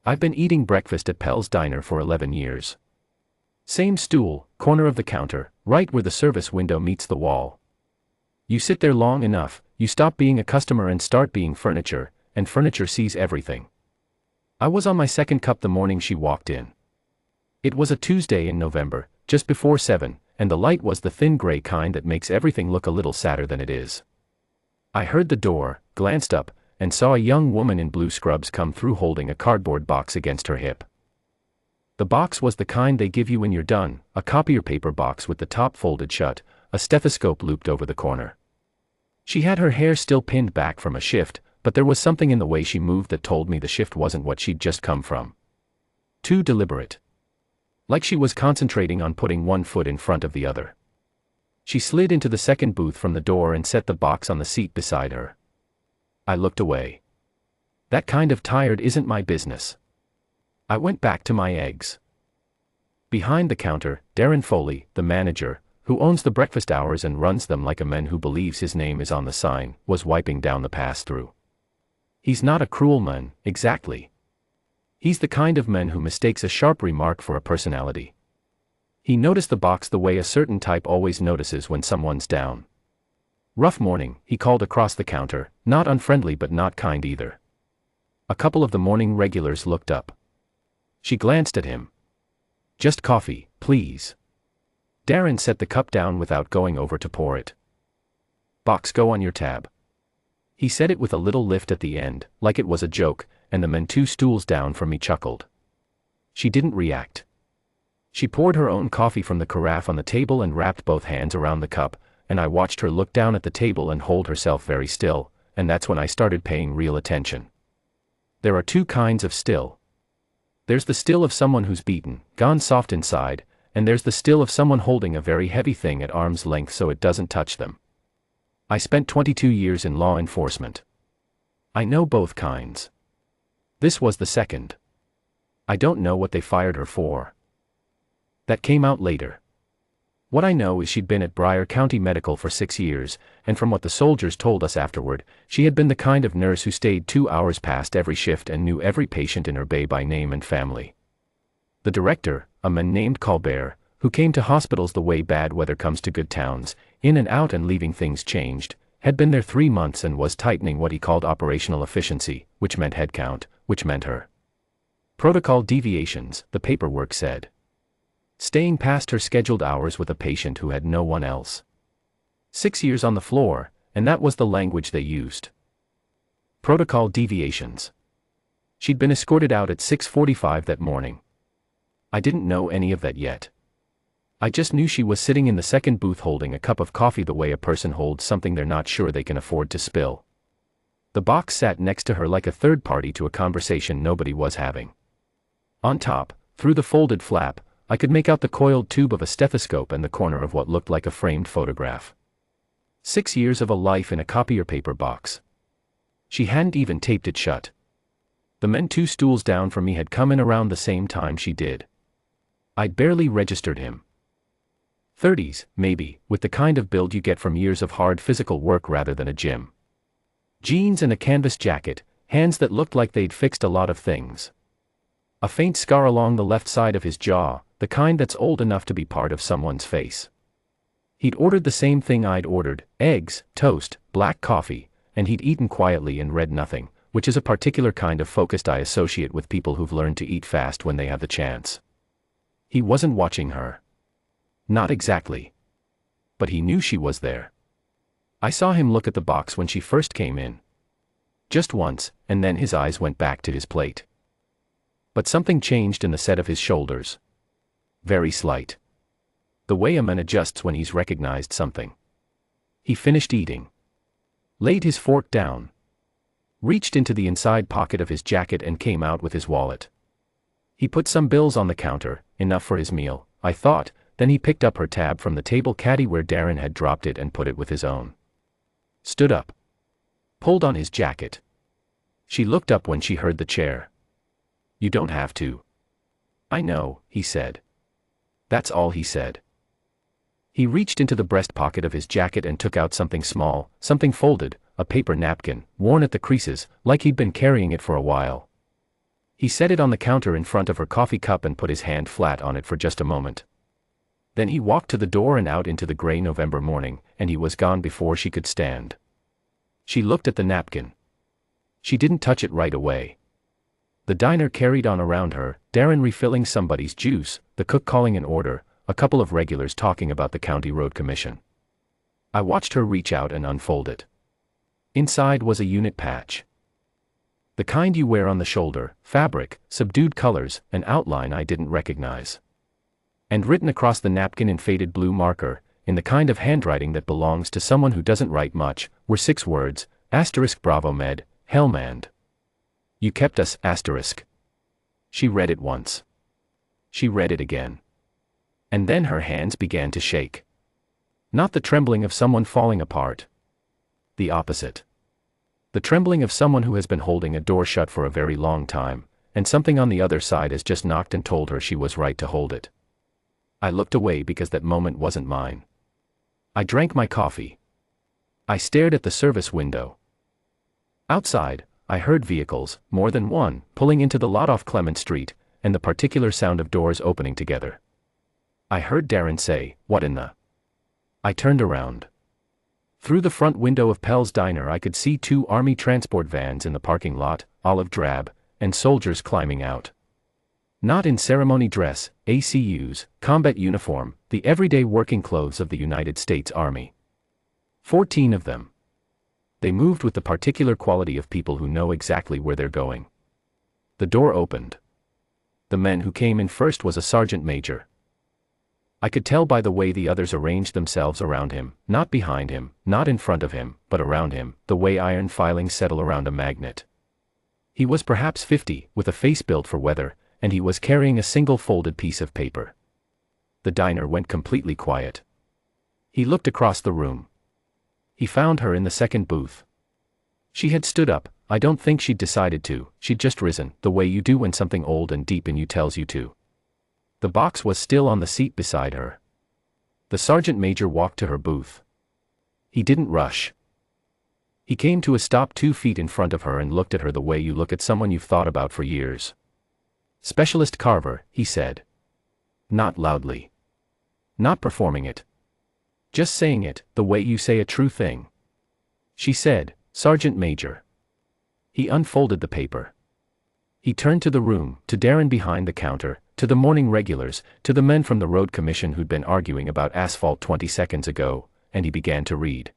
I've been eating breakfast at Pell's Diner for 11 years. Same stool, corner of the counter, right where the service window meets the wall. You sit there long enough, you stop being a customer and start being furniture, and furniture sees everything. I was on my second cup the morning she walked in. It was a Tuesday in November, just before 7, and the light was the thin gray kind that makes everything look a little sadder than it is. I heard the door, glanced up, and saw a young woman in blue scrubs come through holding a cardboard box against her hip. The box was the kind they give you when you're done, a copier paper box with the top folded shut, a stethoscope looped over the corner. She had her hair still pinned back from a shift, but there was something in the way she moved that told me the shift wasn't what she'd just come from. Too deliberate. Like she was concentrating on putting one foot in front of the other. She slid into the second booth from the door and set the box on the seat beside her. I looked away. That kind of tired isn't my business. I went back to my eggs. Behind the counter, Darren Foley, the manager, who owns the breakfast hours and runs them like a man who believes his name is on the sign, was wiping down the pass-through. He's not a cruel man, exactly. He's the kind of man who mistakes a sharp remark for a personality. He noticed the box the way a certain type always notices when someone's down. Rough morning, he called across the counter, not unfriendly but not kind either. A couple of the morning regulars looked up. She glanced at him. Just coffee, please. Darren set the cup down without going over to pour it. Box go on your tab. He said it with a little lift at the end, like it was a joke, and the man 2 stools down from me chuckled. She didn't react. She poured her own coffee from the carafe on the table and wrapped both hands around the cup, and I watched her look down at the table and hold herself very still, and that's when I started paying real attention. There are 2 kinds of still. There's the still of someone who's beaten, gone soft inside, and there's the still of someone holding a very heavy thing at arm's length so it doesn't touch them. I spent 22 years in law enforcement. I know both kinds. This was the second. I don't know what they fired her for. That came out later. What I know is she'd been at Bryan County Medical for 6 years, and from what the soldiers told us afterward, she had been the kind of nurse who stayed 2 hours past every shift and knew every patient in her bay by name and family. The director, a man named Colbert, who came to hospitals the way bad weather comes to good towns, in and out and leaving things changed, had been there 3 months and was tightening what he called operational efficiency, which meant headcount, which meant her protocol deviations, the paperwork said. Staying past her scheduled hours with a patient who had no one else. 6 years on the floor, and that was the language they used. Protocol deviations. She'd been escorted out at 6:45 that morning. I didn't know any of that yet. I just knew she was sitting in the second booth holding a cup of coffee the way a person holds something they're not sure they can afford to spill. The box sat next to her like a third party to a conversation nobody was having. On top, through the folded flap, I could make out the coiled tube of a stethoscope and the corner of what looked like a framed photograph. 6 years of a life in a copier paper box. She hadn't even taped it shut. The men 2 stools down from me had come in around the same time she did. I'd barely registered him. 30s, maybe, with the kind of build you get from years of hard physical work rather than a gym. Jeans and a canvas jacket, hands that looked like they'd fixed a lot of things. A faint scar along the left side of his jaw, the kind that's old enough to be part of someone's face. He'd ordered the same thing I'd ordered, eggs, toast, black coffee, and he'd eaten quietly and read nothing, which is a particular kind of focused I associate with people who've learned to eat fast when they have the chance. He wasn't watching her. Not exactly. But he knew she was there. I saw him look at the box when she first came in. Just once, and then his eyes went back to his plate. But something changed in the set of his shoulders. Very slight. The way a man adjusts when he's recognized something. He finished eating. Laid his fork down. Reached into the inside pocket of his jacket and came out with his wallet. He put some bills on the counter, enough for his meal, I thought, then he picked up her tab from the table caddy where Darren had dropped it and put it with his own. Stood up. Pulled on his jacket. She looked up when she heard the chair. You don't have to. I know, he said. That's all he said. He reached into the breast pocket of his jacket and took out something small, something folded, a paper napkin, worn at the creases, like he'd been carrying it for a while. He set it on the counter in front of her coffee cup and put his hand flat on it for just a moment. Then he walked to the door and out into the gray November morning, and he was gone before she could stand. She looked at the napkin. She didn't touch it right away. The diner carried on around her, Darren refilling somebody's juice, the cook calling an order, a couple of regulars talking about the county road commission. I watched her reach out and unfold it. Inside was a unit patch. The kind you wear on the shoulder, fabric, subdued colors, an outline I didn't recognize. And written across the napkin in faded blue marker, in the kind of handwriting that belongs to someone who doesn't write much, were 6 words, *Bravo Med, Hellmand. You kept us, *. She read it once. She read it again. And then her hands began to shake. Not the trembling of someone falling apart. The opposite. The trembling of someone who has been holding a door shut for a very long time, and something on the other side has just knocked and told her she was right to hold it. I looked away because that moment wasn't mine. I drank my coffee. I stared at the service window. Outside, I heard vehicles, more than one, pulling into the lot off Clement Street, and the particular sound of doors opening together. I heard Darren say, "What in the?" I turned around. Through the front window of Pell's Diner I could see 2 army transport vans in the parking lot, olive drab, and soldiers climbing out. Not in ceremony dress, ACUs, combat uniform, the everyday working clothes of the United States Army. 14 of them. They moved with the particular quality of people who know exactly where they're going. The door opened. The man who came in first was a sergeant major. I could tell by the way the others arranged themselves around him, not behind him, not in front of him, but around him, the way iron filings settle around a magnet. He was perhaps 50, with a face built for weather, and he was carrying a single folded piece of paper. The diner went completely quiet. He looked across the room. He found her in the second booth. She had stood up. I don't think she'd decided to, she'd just risen, the way you do when something old and deep in you tells you to. The box was still on the seat beside her. The sergeant major walked to her booth. He didn't rush. He came to a stop 2 feet in front of her and looked at her the way you look at someone you've thought about for years. "Specialist Carver," he said. Not loudly. Not performing it. Just saying it, the way you say a true thing. She said, "Sergeant Major." He unfolded the paper. He turned to the room, to Darren behind the counter, to the morning regulars, to the men from the road commission who'd been arguing about asphalt 20 seconds ago, and he began to read.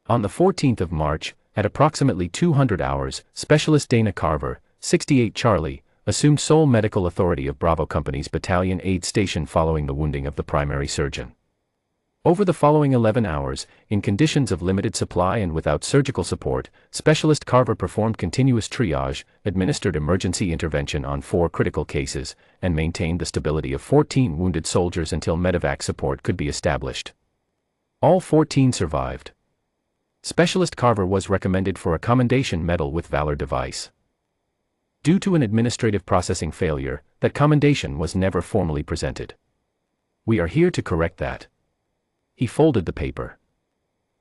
On the 14th of March, at approximately 200 hours, Specialist Dana Carver, 68 Charlie, assumed sole medical authority of Bravo Company's battalion aid station following the wounding of the primary surgeon. Over the following 11 hours, in conditions of limited supply and without surgical support, Specialist Carver performed continuous triage, administered emergency intervention on 4 critical cases, and maintained the stability of 14 wounded soldiers until medevac support could be established. All 14 survived. Specialist Carver was recommended for a Commendation Medal with Valor device. Due to an administrative processing failure, that commendation was never formally presented. We are here to correct that. He folded the paper.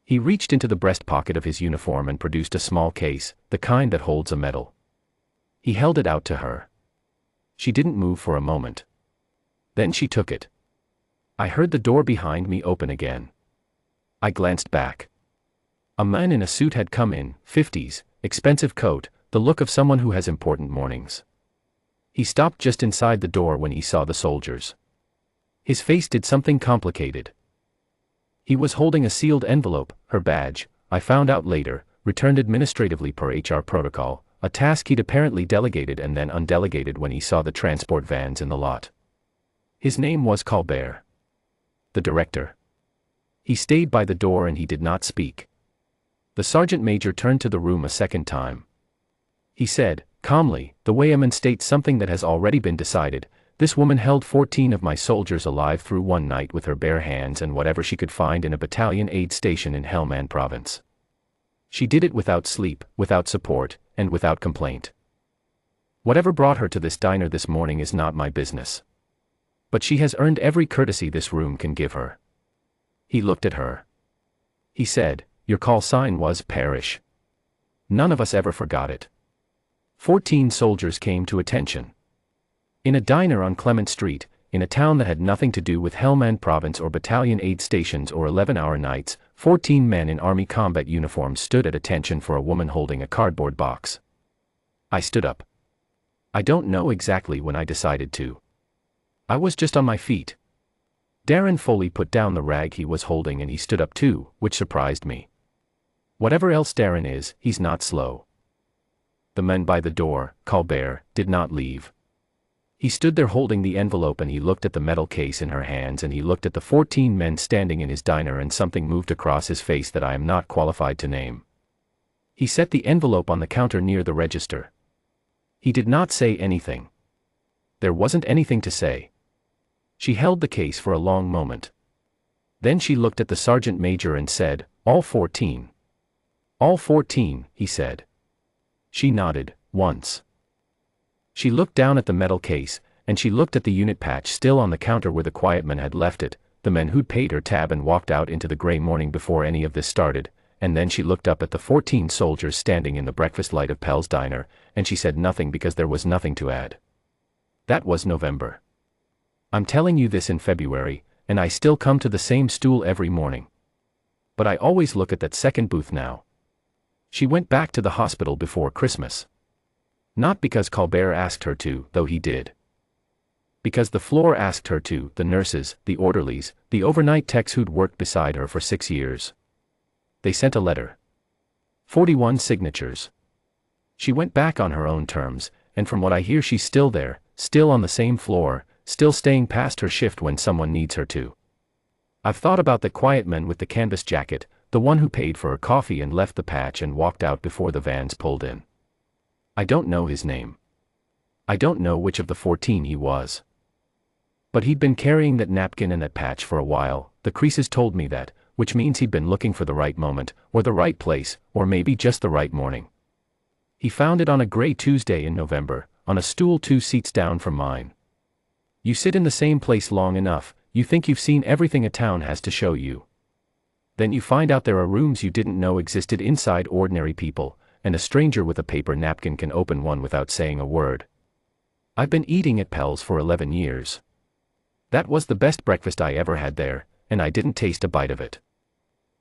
He reached into the breast pocket of his uniform and produced a small case, the kind that holds a medal. He held it out to her. She didn't move for a moment. Then she took it. I heard the door behind me open again. I glanced back. A man in a suit had come in, 50s, expensive coat, the look of someone who has important mornings. He stopped just inside the door when he saw the soldiers. His face did something complicated. He was holding a sealed envelope, her badge, I found out later, returned administratively per HR protocol, a task he'd apparently delegated and then undelegated when he saw the transport vans in the lot. His name was Colbert. The director. He stayed by the door and he did not speak. The sergeant major turned to the room a second time. He said, calmly, the way a man states something that has already been decided, this woman held 14 of my soldiers alive through one night with her bare hands and whatever she could find in a battalion aid station in Helmand province. She did it without sleep, without support, and without complaint. Whatever brought her to this diner this morning is not my business. But she has earned every courtesy this room can give her. He looked at her. He said, your call sign was Parish. None of us ever forgot it. 14 soldiers came to attention. In a diner on Clement Street, in a town that had nothing to do with Helmand Province or battalion aid stations or 11-hour nights, 14 men in army combat uniforms stood at attention for a woman holding a cardboard box. I stood up. I don't know exactly when I decided to. I was just on my feet. Darren Foley put down the rag he was holding and he stood up too, which surprised me. Whatever else Darren is, he's not slow. The men by the door, Colbert, did not leave. He stood there holding the envelope and he looked at the metal case in her hands and he looked at the 14 men standing in his diner and something moved across his face that I am not qualified to name. He set the envelope on the counter near the register. He did not say anything. There wasn't anything to say. She held the case for a long moment. Then she looked at the sergeant major and said, "All 14. All 14, he said. She nodded, once. She looked down at the metal case, and she looked at the unit patch still on the counter where the quiet men had left it, the men who'd paid her tab and walked out into the gray morning before any of this started, and then she looked up at the 14 soldiers standing in the breakfast light of Pell's diner, and she said nothing because there was nothing to add. That was November. I'm telling you this in February, and I still come to the same stool every morning. But I always look at that second booth now. She went back to the hospital before Christmas. Not because Colbert asked her to, though he did. Because the floor asked her to, the nurses, the orderlies, the overnight techs who'd worked beside her for 6 years. They sent a letter. 41 signatures. She went back on her own terms, and from what I hear she's still there, still on the same floor, still staying past her shift when someone needs her to. I've thought about the quiet man with the canvas jacket, the one who paid for her coffee and left the patch and walked out before the vans pulled in. I don't know his name. I don't know which of the 14 he was. But he'd been carrying that napkin and that patch for a while, the creases told me that, which means he'd been looking for the right moment, or the right place, or maybe just the right morning. He found it on a gray Tuesday in November, on a stool 2 seats down from mine. You sit in the same place long enough, you think you've seen everything a town has to show you. Then you find out there are rooms you didn't know existed inside ordinary people, and a stranger with a paper napkin can open one without saying a word. I've been eating at Pell's for 11 years. That was the best breakfast I ever had there, and I didn't taste a bite of it.